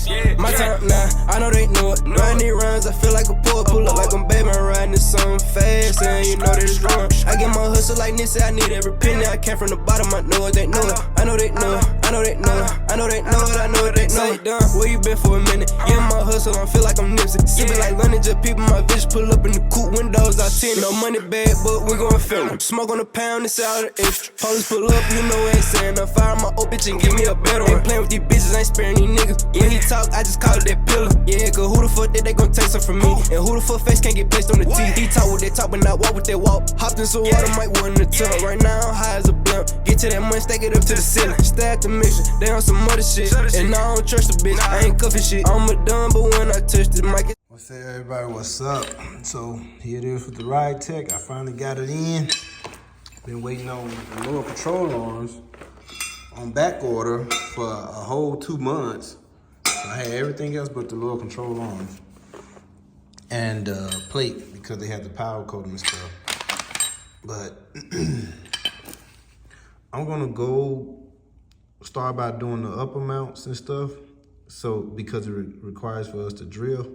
bitch. My time now, I know they know it. Run these runs, I feel like a poor. Pull up like I'm baby, riding this song fast, and you know that it's wrong. I get my hustle like this, I need every penny. I came from the bottom, I know it, they know it. I know they know it, I know they know it. I know they know it, I know it, they know it. Done, where you been for a minute? Yeah, my hustle, I feel like I'm Nipsey. Sippin' like London, just people my bitch pull up in the coupe, windows out 10. No money bag, but we gon' film. Smoke on the pound, it's out of extra. Police pull up, you know ain't saying enough. Fire my old bitch and give me a better one. Ain't playing with these bitches, ain't sparing these niggas. When he talk, I just call it that pillar. Yeah, cause who the fuck that they gon' take some from me? And who the fuck face can't get placed on the teeth? He talk with that talk, but not walk with that walk. Hopped in some water, might want in the tub. Right now, I'm high as a blunt. Get to that money, stack it up to the ceiling. Stack the mission, they on some other shit. And I don't trust the bitch, I ain't cuffin' shit. I'm a dumb, but when I touch the mic, What's up, everybody? What's up? So here it is with the RideTech. I finally got it in. Been waiting on the lower control arms on back order for a whole 2 months. I had everything else but the lower control arms and plate because they had the powder coating and stuff. But I'm gonna go start by doing the upper mounts and stuff. So because it requires for us to drill.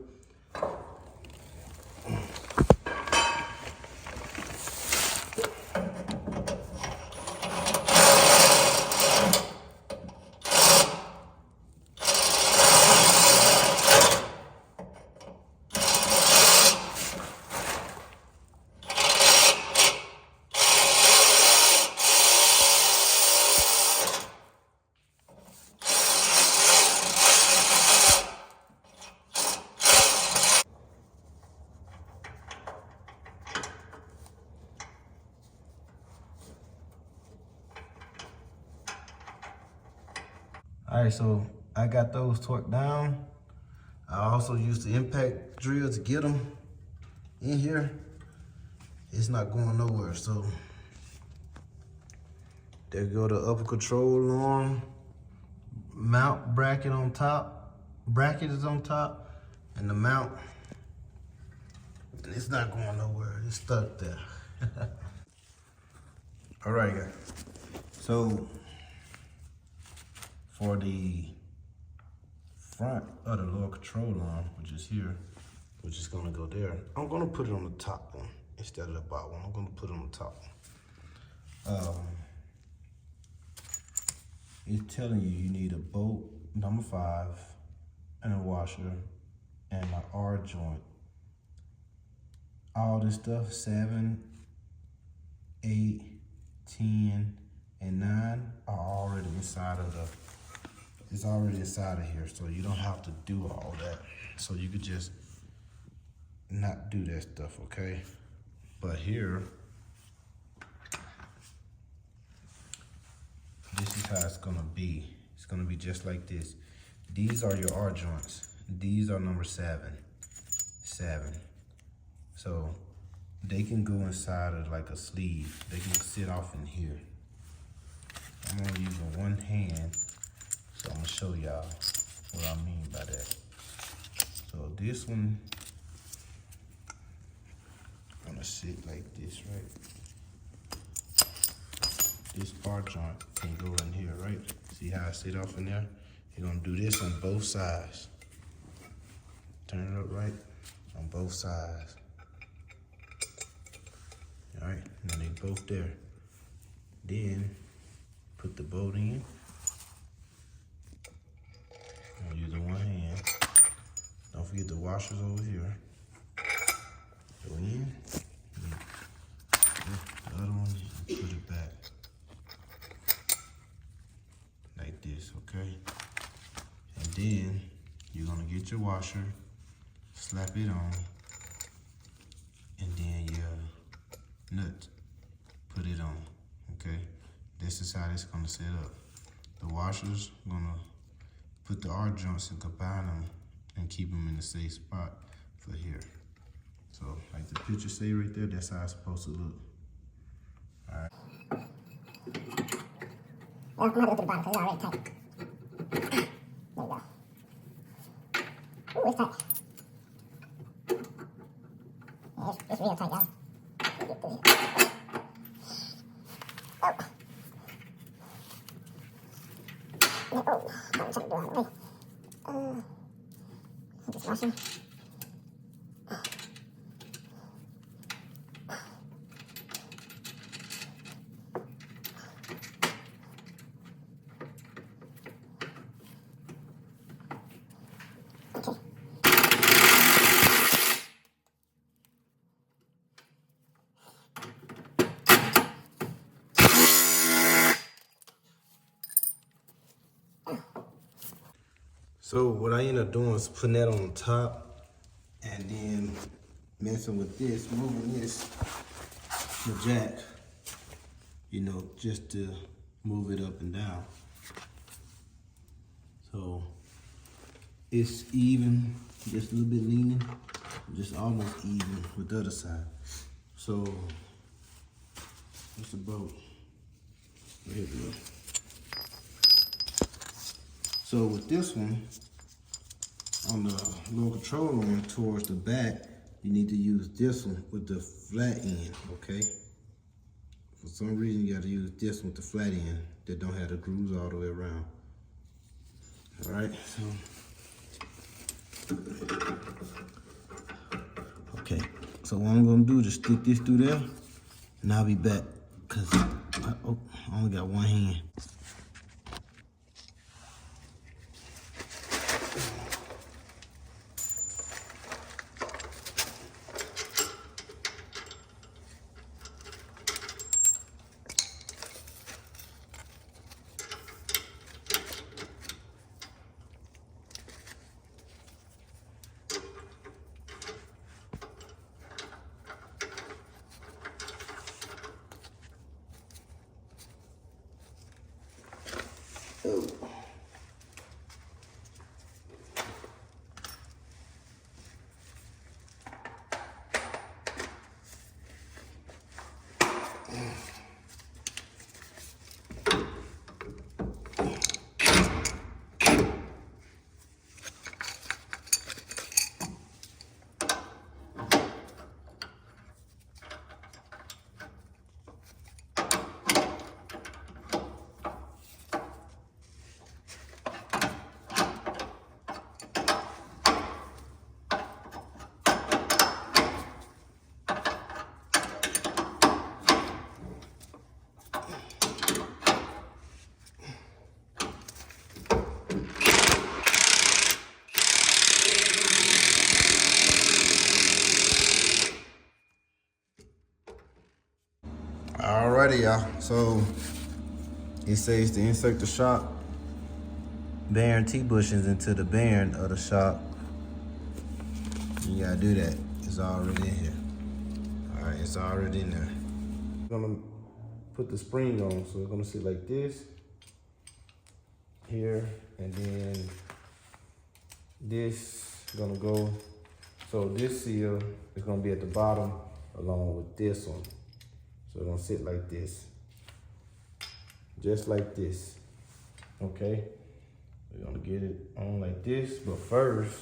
All right, so I got those torqued down. I also used the impact drill to get them in here. It's not going nowhere, so there go the upper control arm. Mount bracket on top. Bracket is on top, and the mount, and it's not going nowhere. It's stuck there. All right, guys. So for the front of the lower control arm, which is here, which is gonna go there, I'm gonna put it on the top one instead of the bottom one. I'm gonna put it on the top one. It's telling you need a bolt number 5 and a washer and an R joint. All this stuff, 7, 8, 10, and 9 are already inside of the, it's already inside of here, so you don't have to do all that. So you could just not do that stuff, okay? But here, this is how it's gonna be. It's gonna be just like this. These are your R joints. These are number 7. So they can go inside of like a sleeve. They can sit off in here. I'm only using one hand, so I'm gonna show y'all what I mean by that. So this one, gonna sit like this, right? This bar joint can go in here, right? See how I sit off in there? You're gonna do this on both sides. Turn it up right on both sides. All right, now they both there. Then put the bolt in. I'm using one hand. Don't forget the washers over here. Go in. The other one, put it back. Like this, okay? And then you're gonna get your washer, slap it on, and then your nut, put it on, okay? This is how it's gonna set up. The washer's gonna put the R joints and combine them and keep them in the safe spot for here. So like the picture say right there, that's how it's supposed to look. All right. Well, I'm gonna go to the bottom because it's already tight. There you go. Ooh, it's tight. Yeah, it's real tight, y'all. Get through here. Oh. Oh, I'm trying to do it all the way. Washer. So what I end up doing is putting that on the top and then messing with this, moving this, the jack, you know, just to move it up and down. So it's even, just a little bit leaning, just almost even with the other side. So it's about, there we go. So with this one, on the lower control arm towards the back, you need to use this one with the flat end, okay? For some reason, you gotta use this one with the flat end that don't have the grooves all the way around. All right, so. Okay, so what I'm gonna do is just stick this through there, and I'll be back, cause I only got one hand. Alrighty, y'all. So it says to insert the shock bearing T-bushings into the bearing of the shock. You gotta do that. It's already in here. Alright, it's already in there. I'm gonna put the spring on, so it's gonna sit like this here, and then this is gonna go. So this seal is gonna be at the bottom along with this one. So it's gonna sit like this, just like this, okay? We're gonna get it on like this, but first,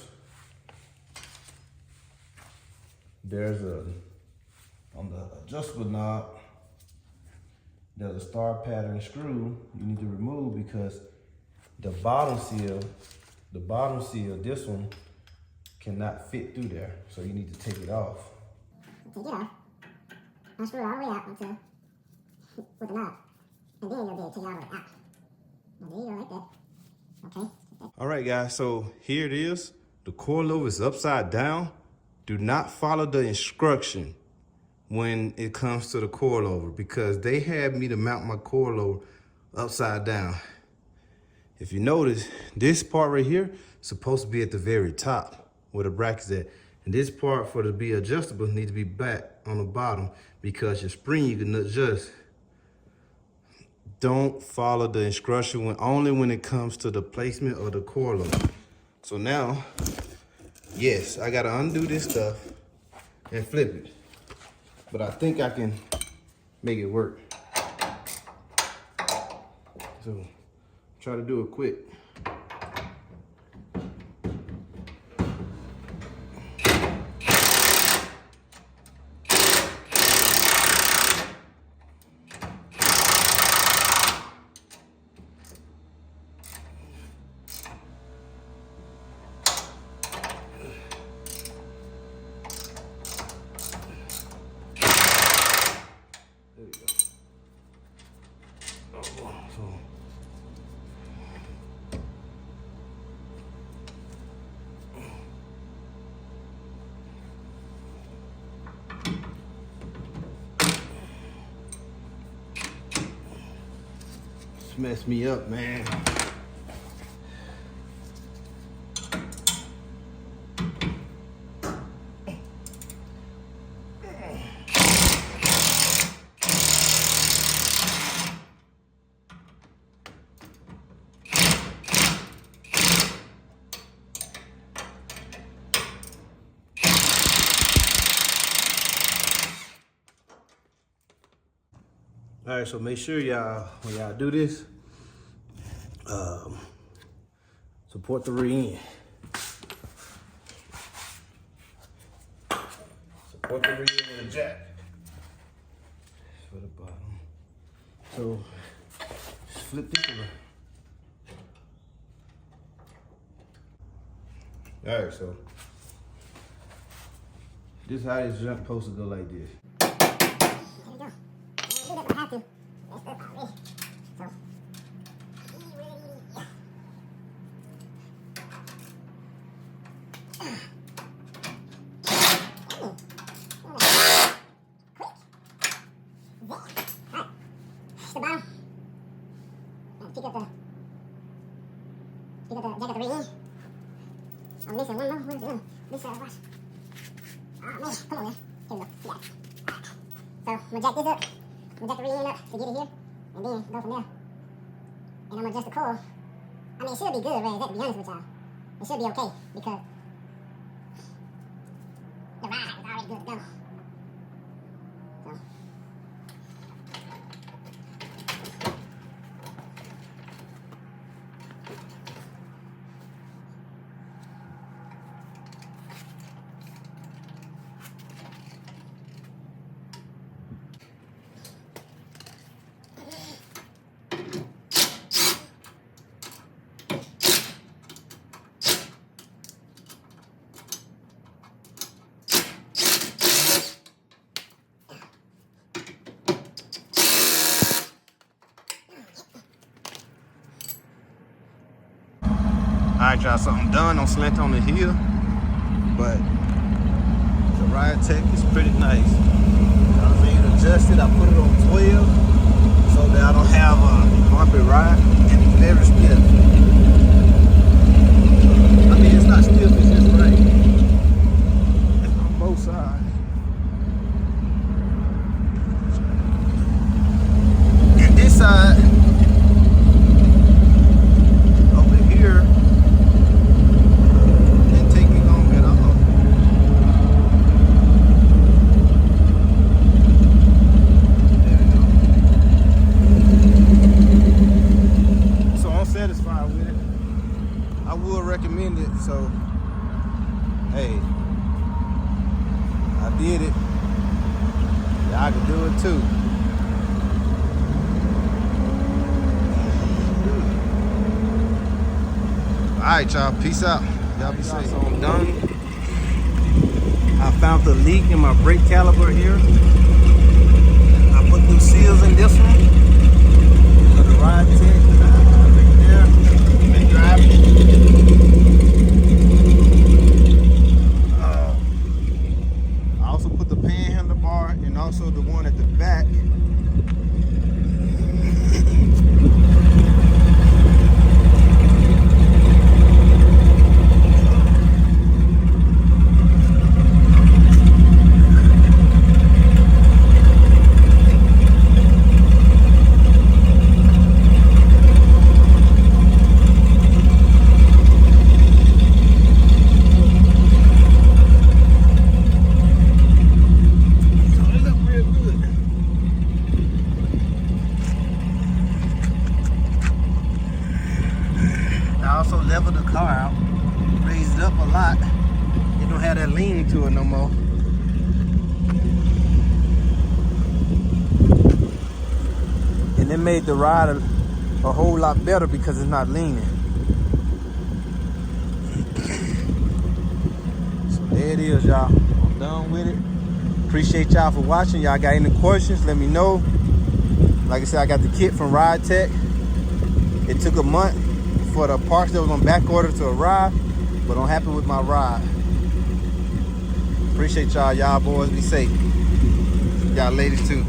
there's on the adjustable knob, there's a star pattern screw you need to remove because the bottom seal, this one, cannot fit through there. So you need to take it off. Take it off. Unscrew it all the way out until, with the knob. And then you'll be able to take it all the way out. And there you go, like that. Okay? All right, guys, so here it is. The coilover is upside down. Do not follow the instruction when it comes to the coilover because they had me to mount my coilover upside down. If you notice, this part right here is supposed to be at the very top where the bracket's at. And this part for it to be adjustable needs to be back on the bottom because your spring you can adjust. Don't follow the instruction only when it comes to the placement of the coilover. So now, yes, I gotta undo this stuff and flip it. But I think I can make it work. So try to do it quick. Just messed me up, man. All right, so make sure y'all, when y'all do this, support the rear end. Support the rear end with a jack. For the bottom. So, just flip this around. All right, so this is how this jump supposed to go like this. There we go. I have to. That's good already. So. The bottom. Pick up the jack at the rear end. I'm missing one more. What is it? This side of the wash. Oh man, come on man. Here we go. See that. So I'm gonna jack this up. I'm gonna jack the rear end up to get it here, and then go from there. And I'm gonna adjust the coil. I mean, it should be good, right? To be honest with y'all, it should be okay because the ride was already good to go. So. All right, y'all, so I'm done on Slant on the Hill, but the RideTech is pretty nice. I made it adjusted. I put it on 12 so that I don't have a bumpy ride, and it's very stiff. I mean, it's not stiff, it's just right. It's on both sides. And this side, over here, satisfied with it. I would recommend it. So, hey, I did it. Y'all can do it too. All right, y'all. Peace out. Y'all be safe. So I'm done. I found the leak in my brake caliper here. I put new seals in this one for the RideTech. I also put the panhandle bar and also the one at the back. I also leveled the car out, raised it up a lot. It don't have that lean to it no more. And it made the ride a whole lot better because it's not leaning. So there it is, y'all. I'm done with it. Appreciate y'all for watching. Y'all got any questions, let me know. Like I said, I got the kit from RideTech. It took a month for the parts that was on back order to arrive, but I'm happy with my ride. Appreciate y'all. Y'all boys be safe. Y'all ladies too.